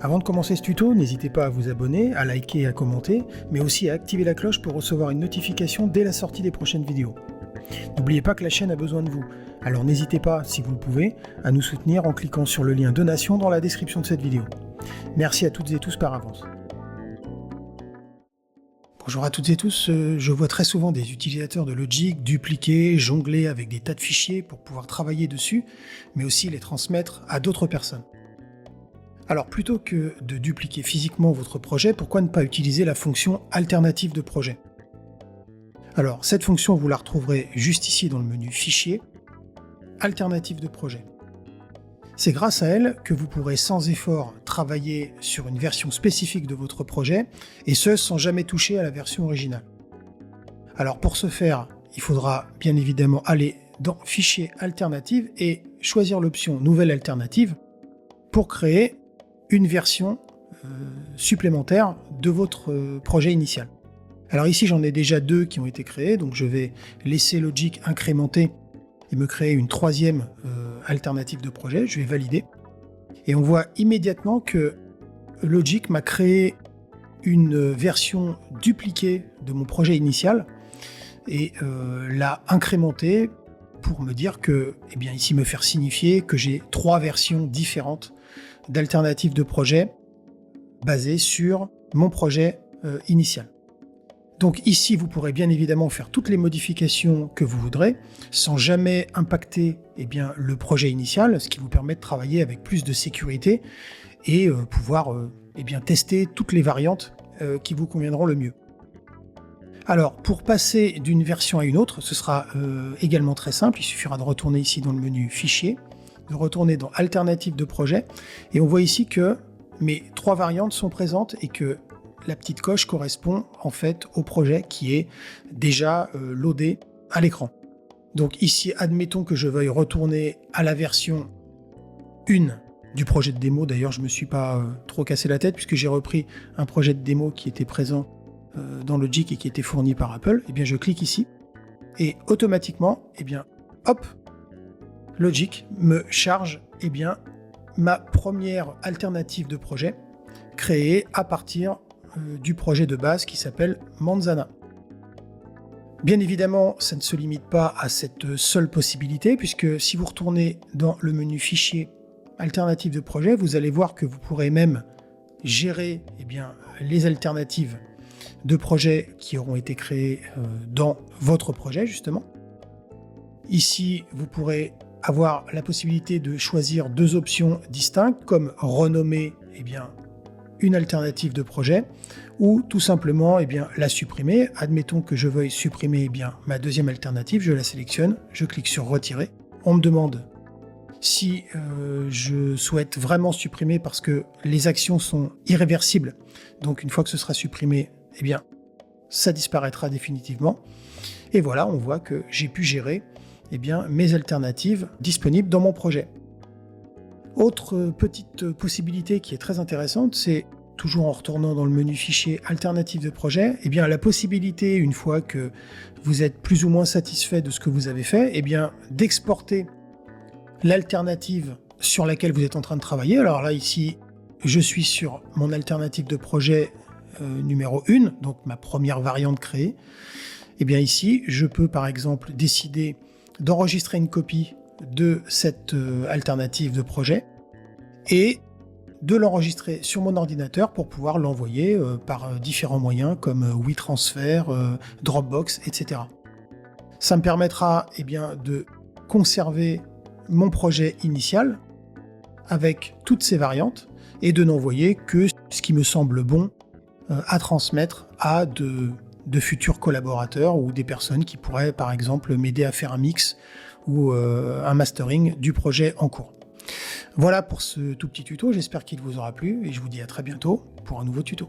Avant de commencer ce tuto, n'hésitez pas à vous abonner, à liker et à commenter, mais aussi à activer la cloche pour recevoir une notification dès la sortie des prochaines vidéos. N'oubliez pas que la chaîne a besoin de vous, alors n'hésitez pas, si vous le pouvez, à nous soutenir en cliquant sur le lien donation dans la description de cette vidéo. Merci à toutes et tous par avance. Bonjour à toutes et tous, je vois très souvent des utilisateurs de Logic dupliquer, jongler avec des tas de fichiers pour pouvoir travailler dessus, mais aussi les transmettre à d'autres personnes. Alors plutôt que de dupliquer physiquement votre projet, pourquoi ne pas utiliser la fonction alternative de projet? Alors cette fonction, vous la retrouverez juste ici dans le menu Fichier, Alternative de projet. C'est grâce à elle que vous pourrez sans effort travailler sur une version spécifique de votre projet, et ce sans jamais toucher à la version originale. Alors pour ce faire, il faudra bien évidemment aller dans Fichier Alternative et choisir l'option Nouvelle alternative pour créer une version supplémentaire de votre projet initial. Alors ici j'en ai déjà deux qui ont été créés, donc je vais laisser Logic incrémenter et me créer une troisième alternative de projet. Je vais valider et on voit immédiatement que Logic m'a créé une version dupliquée de mon projet initial et l'a incrémenté pour me dire que, eh bien ici me faire signifier que j'ai trois versions différentes d'alternatives de projet basées sur mon projet initial. Donc ici, vous pourrez bien évidemment faire toutes les modifications que vous voudrez, sans jamais impacter le projet initial, ce qui vous permet de travailler avec plus de sécurité et pouvoir tester toutes les variantes qui vous conviendront le mieux. Alors, pour passer d'une version à une autre, ce sera également très simple, il suffira de retourner ici dans le menu Fichier, de retourner dans Alternative de projet, et on voit ici que mes trois variantes sont présentes et que la petite coche correspond en fait au projet qui est déjà loadé à l'écran. Donc ici, admettons que je veuille retourner à la version 1 du projet de démo. D'ailleurs, je ne me suis pas trop cassé la tête puisque j'ai repris un projet de démo qui était présent dans Logic et qui était fourni par Apple. Et bien, je clique ici et automatiquement, hop, Logic me charge ma première alternative de projet créée à partir du projet de base qui s'appelle Manzana. Bien évidemment, ça ne se limite pas à cette seule possibilité, puisque si vous retournez dans le menu Fichier, Alternative de projet, vous allez voir que vous pourrez même gérer les alternatives de projets qui auront été créées dans votre projet, justement. Ici, vous pourrez avoir la possibilité de choisir deux options distinctes, comme renommer une alternative de projet, ou tout simplement la supprimer. Admettons que je veuille supprimer ma deuxième alternative, je la sélectionne, je clique sur retirer. On me demande si je souhaite vraiment supprimer parce que les actions sont irréversibles. Donc une fois que ce sera supprimé, ça disparaîtra définitivement. Et voilà, on voit que j'ai pu gérer mes alternatives disponibles dans mon projet. Autre petite possibilité qui est très intéressante, c'est toujours en retournant dans le menu Fichier Alternative de projet, la possibilité, une fois que vous êtes plus ou moins satisfait de ce que vous avez fait, d'exporter l'alternative sur laquelle vous êtes en train de travailler. Alors là, ici, je suis sur mon alternative de projet numéro 1, donc ma première variante créée. Ici, je peux par exemple décider d'enregistrer une copie de cette alternative de projet et de l'enregistrer sur mon ordinateur pour pouvoir l'envoyer par différents moyens comme WeTransfer, Dropbox, etc. Ça me permettra de conserver mon projet initial avec toutes ces variantes et de n'envoyer que ce qui me semble bon à transmettre à de futurs collaborateurs ou des personnes qui pourraient par exemple m'aider à faire un mix ou un mastering du projet en cours. Voilà pour ce tout petit tuto, j'espère qu'il vous aura plu et je vous dis à très bientôt pour un nouveau tuto.